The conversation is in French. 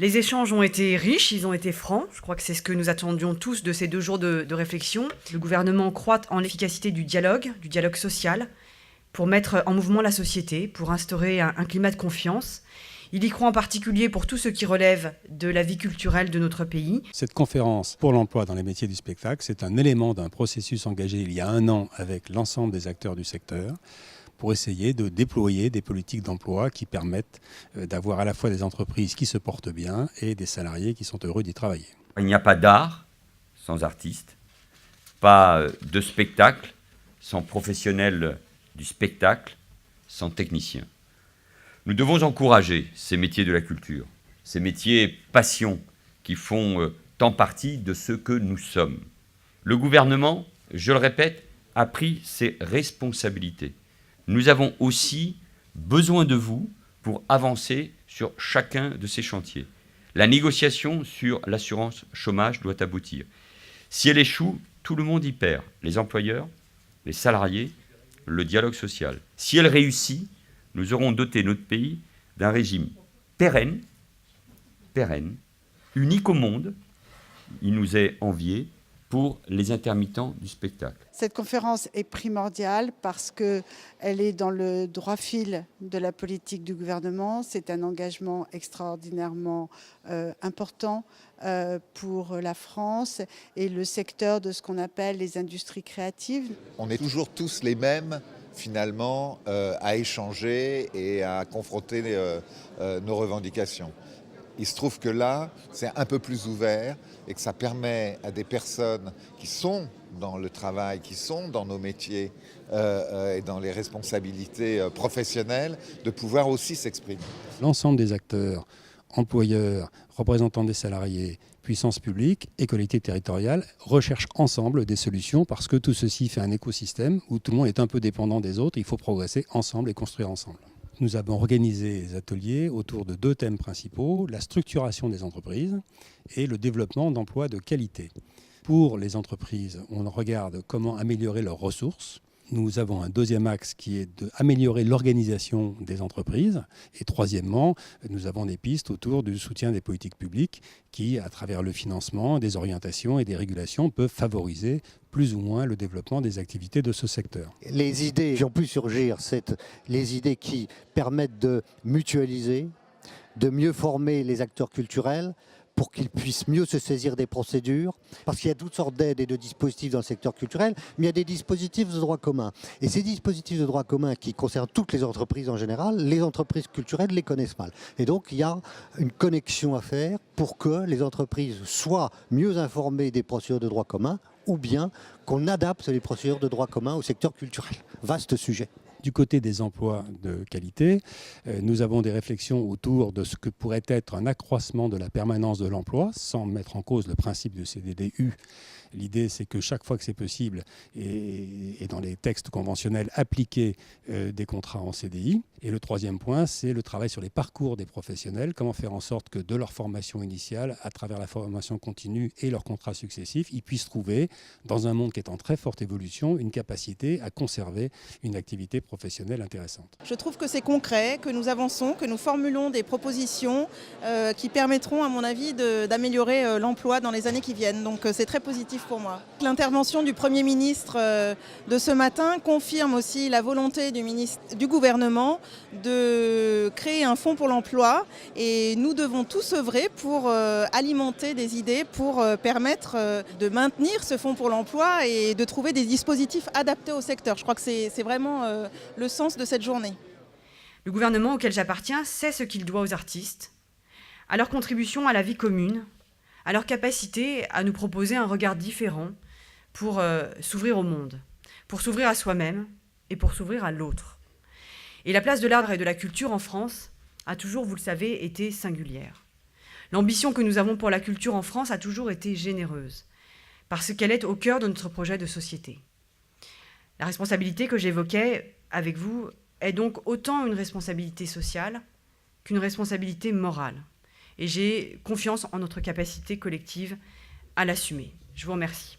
Les échanges ont été riches, ils ont été francs. Je crois que c'est ce que nous attendions tous de ces 2 jours de réflexion. Le gouvernement croit en l'efficacité du dialogue social, pour mettre en mouvement la société, pour instaurer un climat de confiance. Il y croit en particulier pour tout ce qui relève de la vie culturelle de notre pays. Cette conférence pour l'emploi dans les métiers du spectacle, c'est un élément d'un processus engagé il y a 1 an avec l'ensemble des acteurs du secteur pour essayer de déployer des politiques d'emploi qui permettent d'avoir à la fois des entreprises qui se portent bien et des salariés qui sont heureux d'y travailler. Il n'y a pas d'art sans artiste, pas de spectacle sans professionnels du spectacle, sans techniciens. Nous devons encourager ces métiers de la culture, ces métiers passion qui font tant partie de ce que nous sommes. Le gouvernement, je le répète, a pris ses responsabilités. Nous avons aussi besoin de vous pour avancer sur chacun de ces chantiers. La négociation sur l'assurance chômage doit aboutir. Si elle échoue, tout le monde y perd, les employeurs, les salariés, le dialogue social. Si elle réussit, nous aurons doté notre pays d'un régime pérenne, unique au monde, il nous est envié, pour les intermittents du spectacle. Cette conférence est primordiale parce qu'elle est dans le droit fil de la politique du gouvernement. C'est un engagement extraordinairement important pour la France et le secteur de ce qu'on appelle les industries créatives. On est toujours tous les mêmes finalement à échanger et à confronter nos revendications. Il se trouve que là, c'est un peu plus ouvert et que ça permet à des personnes qui sont dans le travail, qui sont dans nos métiers et dans les responsabilités professionnelles, de pouvoir aussi s'exprimer. L'ensemble des acteurs, employeurs, représentants des salariés, puissance publique et collectivités territoriales recherchent ensemble des solutions parce que tout ceci fait un écosystème où tout le monde est un peu dépendant des autres. Il faut progresser ensemble et construire ensemble. Nous avons organisé des ateliers autour de 2 thèmes principaux, la structuration des entreprises et le développement d'emplois de qualité. Pour les entreprises, on regarde comment améliorer leurs ressources. Nous avons un 2e axe qui est d'améliorer l'organisation des entreprises. Et 3e, nous avons des pistes autour du soutien des politiques publiques qui, à travers le financement, des orientations et des régulations, peuvent favoriser plus ou moins le développement des activités de ce secteur. Les idées qui ont pu surgir, c'est les idées qui permettent de mutualiser, de mieux former les acteurs culturels, pour qu'ils puissent mieux se saisir des procédures, parce qu'il y a toutes sortes d'aides et de dispositifs dans le secteur culturel, mais il y a des dispositifs de droit commun. Et ces dispositifs de droit commun qui concernent toutes les entreprises en général, les entreprises culturelles les connaissent mal. Et donc il y a une connexion à faire pour que les entreprises soient mieux informées des procédures de droit commun, ou bien qu'on adapte les procédures de droit commun au secteur culturel. Vaste sujet. Du côté des emplois de qualité, nous avons des réflexions autour de ce que pourrait être un accroissement de la permanence de l'emploi, sans mettre en cause le principe de CDDU. L'idée, c'est que chaque fois que c'est possible, et dans les textes conventionnels, appliquer des contrats en CDI. Et le 3e point, c'est le travail sur les parcours des professionnels. Comment faire en sorte que de leur formation initiale, à travers la formation continue et leurs contrats successifs, ils puissent trouver, dans un monde qui est en très forte évolution, une capacité à conserver une activité professionnelle intéressante. Je trouve que c'est concret, que nous avançons, que nous formulons des propositions qui permettront, à mon avis, d'améliorer l'emploi dans les années qui viennent. Donc c'est très positif pour moi. L'intervention du Premier ministre de ce matin confirme aussi la volonté du gouvernement de créer un fonds pour l'emploi et nous devons tous œuvrer pour alimenter des idées pour permettre de maintenir ce fonds pour l'emploi et de trouver des dispositifs adaptés au secteur. Je crois que c'est vraiment le sens de cette journée. Le gouvernement auquel j'appartiens sait ce qu'il doit aux artistes, à leur contribution à la vie commune, à leur capacité à nous proposer un regard différent pour s'ouvrir au monde, pour s'ouvrir à soi-même et pour s'ouvrir à l'autre. Et la place de l'art et de la culture en France a toujours, vous le savez, été singulière. L'ambition que nous avons pour la culture en France a toujours été généreuse, parce qu'elle est au cœur de notre projet de société. La responsabilité que j'évoquais avec vous est donc autant une responsabilité sociale qu'une responsabilité morale. Et j'ai confiance en notre capacité collective à l'assumer. Je vous remercie.